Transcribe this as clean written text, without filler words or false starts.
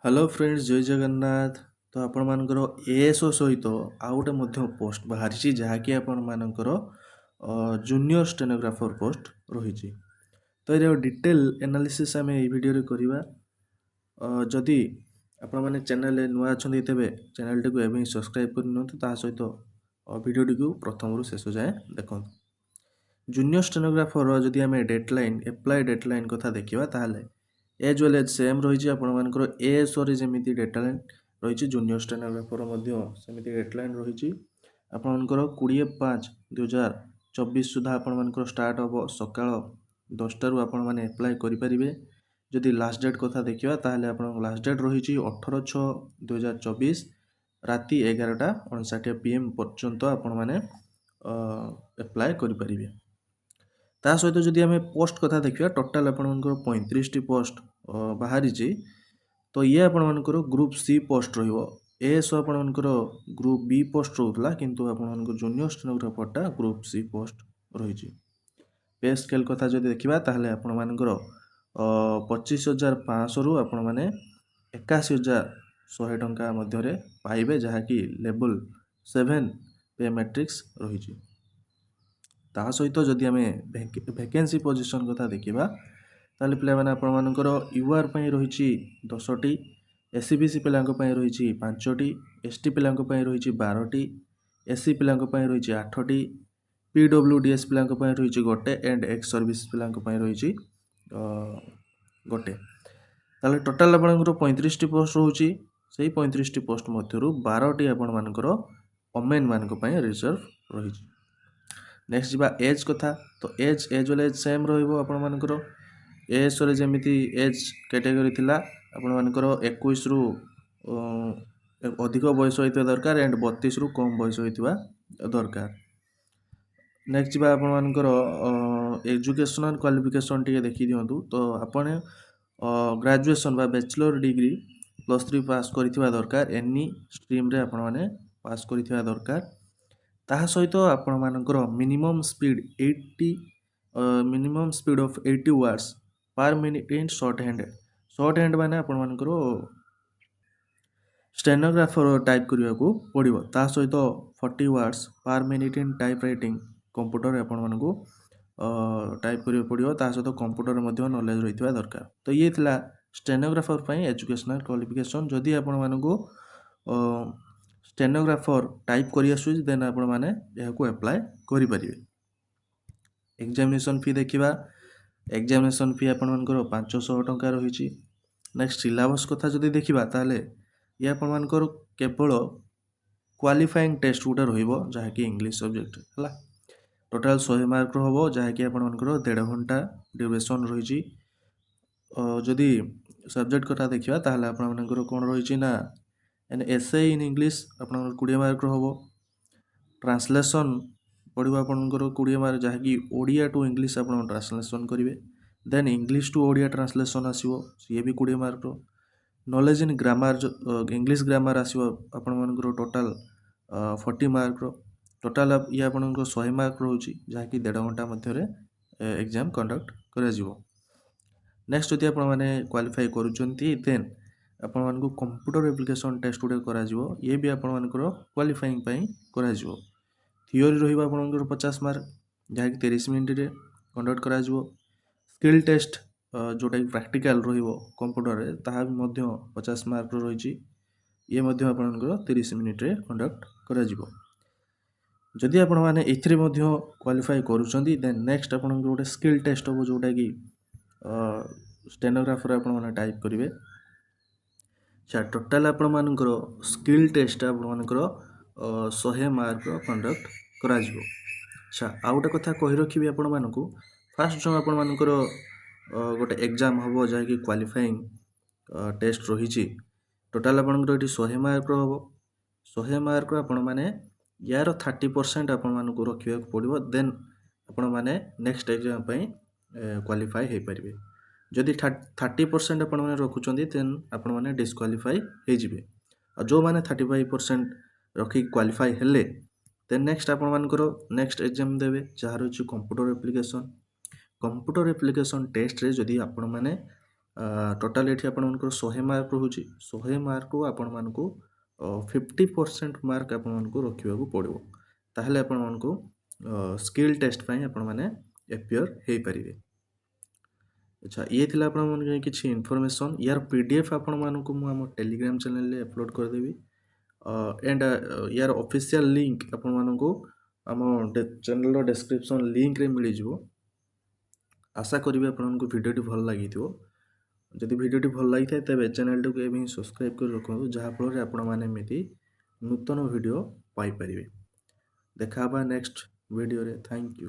Hello friends जय जगन्नाथ। तो आपण मानकर एएसओ सहित आउ गोटे मध्य पोस्ट बाहरी जहाँकि आपण मानकर जूनियर स्टेनोग्राफर पोस्ट रही। तो ये डिटेल एनालिसिस आम ये भिडियो करवा। जदि आपण मैंने चैनल नुआ अच्छा तेरे चैनल टी को सब्सक्राइब कर सहित भिडियो को प्रथम शेष जाए देखो। जूनियर स्टेनोग्राफर जदि आम डेडलाइन एप्लाय डेडलाइन कथा देखा ताहले एज वेल एज सेम रही। आपर एएसओ जमी डेडलाइन रही जूनियर स्टेनोग्राफर सेमती डेडलाइन रही। आपर 20/5/2024 सुधा आपर स्टार्ट हम सका 10 आपण मैंने एप्लाय करेंगे। जदि लास्ट डेट कथा देखा ताहले आप लास्ट डेट रही 18/6/2024 राति 11:59 PM पर्यंत आपण मैंने एप्लाय करेंगे। ता सहित जदि आम पोस्ट कथा देखा टोटाल आपर 35 पोस्ट बाहरी। तो ये आपर ग्रुप सी पोस्ट रएसओ आपर ग्रुप बी पोस्ट रोला किंतु आपर जूनियर स्टेनोग्राफरटा ग्रुप सी पोस्ट रही। पे स्केल कथा जदि देखा ताहले आपर 25,500 रु आपण मैंने 81,100 टंका मध्य पाइबे जहाँकि लेवल 7 पे मैट्रिक्स रही। ता सहित जदि आम वैकेंसी पोजीशन कथा देखा ताले पिला माने आपण मानकर यूआर पई रही 10टी, एससीबीसी पिलांक पई रही 5टी, एसटी पिलांक पई रही 12टी, एससी पिलांक पई रही 8टी, पीडब्ल्यूडीएस पिलांक पई रही गोटे एंड एक्स सर्विस पिलांक पई रही गोटे। ताले टोटाल आपनकर 35 टी पोस्ट रहउची। सेही 35 टी पोस्ट मध्यरु 12टी आपण मानकर ओमेन मानक पई रिजर्व रही। नेक्स्ट जीवा एज कथा। तो एज वाले एज सेम रहिबो आपण मानकर एएसओ रे जेमिति एज कैटेगरी थिला आपण मानकर 21 रु अधिक बयस होइतबा दरकार एंड 32 रु कम बयस होइतबा दरकार। नेक्स्ट जीवा आपण मानकर एजुकेशनल क्वालिफिकेशन टिके देखि दियंतु। तो आपण ग्रेजुएशन बा बैचलर डिग्री +3 पास करितबा दरकार। एनी स्ट्रीम रे आपण माने पास करितबा दरकार। ताहा सहित आपण मानकर minimum speed 80 minimum speed of 80 words per minute in short hand माने आपण मानकर स्टेनोग्राफर टाइप करिया को पड़िबो। ता सहित 40 वर्ड्स पर मिनिट इन टाइप राइटिंग कंप्यूटर आपण मानको टाइप करिया पड़िबो। ता सहित कंप्यूटर मध्ये नॉलेज रहितबा दरकार। तो ये थिला स्टेनोग्राफर पई एजुकेशनल क्वालिफिकेशन। जदि आपण मानको स्टेनोग्राफर टाइप करि आसुछि देन आपण माने यहाको अप्लाई करि परिबे। एग्जामिनेशन फी देखिबा। एग्जामिनेशन फी आपण मानकर 500 टंका रहिछि। नेक्स्ट सिलेबस कथा जदि देखिबा ताले ये आपण मानकर केवल क्वालिफाइंग टेस्ट गुटा रहिबो जहाँकि इंग्लिश सब्जेक्ट हला। टोटाल 100 मार्क रहबो जहाँकि आपण मानकर 1.5 घंटा ड्यूरेशन रहिछि। जदि सब्जेक्ट कथा देखिबा ताले आपण मानकर कोन रहिछि ना एन एसे इन इंग्लिश आपण 20 मार्क रहबो। ट्रांसलेशन पढ़िबा आपनकर 20 मार्क जहाँकि ओडिया टू इंग्लिश आपण ट्रांसलेशन करिवे। Then English to Odia translation आसीबो सी भी 20 मार्क रो। Knowledge in grammar English grammar आसीबो आपण मानकर टोटाल 40 मार्क रो। टोटाल ये आपनकर 100 मार्क रहउची जहाँकि 1.5 घंटा मध्य एग्जाम कंडक्ट करा जिवो। नेक्स्ट जदि आपण माने क्वालिफाई करूचंती देन आपण मानको कंप्यूटर एप्लिकेशन टेस्ट गुटे करा जिवो। ये भी आपण मानकर क्वालिफाइंग पई करा जिवो। थियोरी रहिबा आपनकर 50 मार्क जहाँकि 30 मिनिट रे कंडक्ट करा जिवो। स्किल टेस्ट जोटा कि प्रैक्टिकल रहिबो कंप्यूटर रे ताहा भी मध्य 50 मार्क रो रहिछि। ये मध्य आपनकर 30 मिनिट रे कंडक्ट करा जिवो। जदि आपण माने एथरे मध्य क्वालिफाई करूचंती देन नेक्स्ट आपनकर गोटे स्किल टेस्ट हो जोटा कि स्टेनोग्राफर आपण माने टाइप करिवे। अच्छा टोटाल आपण मानकर स्किल टेस्ट आपण मानकर 100 मार्क कंडक्ट करा जिवो। अच्छा आ गोटे कथा कहि रखिबी आपण मानकू फास्ट जो आपण मानकर गोटे एग्जाम हबो जहाँ कि क्वालिफाइंग टेस्ट रही। टोटाल आपनकर एटी 100 मार्क हबो। 100 मार्क आपण माने यार 30% आपण मानकू रखिबा पड़िबो। देन आपण माने नेक्स्ट एग्जाम पई क्वालिफाई हे परिबे। जदि 30% आपण माने रखुचंदी देन आपण माने डिस्क्वालिफाई हे जिवे। आ जो माने 35% रखि क्वालिफाई हेले देन नेक्स्ट आपण मानकर नेक्स्ट एग्जाम देबे जहार होची computer application. Computer application test रे जदि आपण माने टोटाल ये आपंकर 100 मार्क रोचे 100 मार्क को आपण मानक 50% मार्क आपण मानक रखा पड़ो ताहले आपण मानक स्किल टेस्ट आपण मैंने एपियर हो पारे। अच्छा ये थिला आपण मन किछि इन्फॉर्मेशन यार पीडीएफ आपण मानक मु हम टेलीग्राम चैनल रे अपलोड कर देबी एंड यार ऑफिशियल लिंक आपण मानक आम चैनल डिस्क्रिप्शन लिंक रे मिल जिवो। आशा करी आपको वीडियो भल लगी जदि वीडियो भल लगी था तेज चैनल को एवं सब्सक्राइब कर रखु जहाँफल आपण मैंने नूतन वीडियो पाइपर। देखा नेक्स्ट वीडियो रे। Thank you.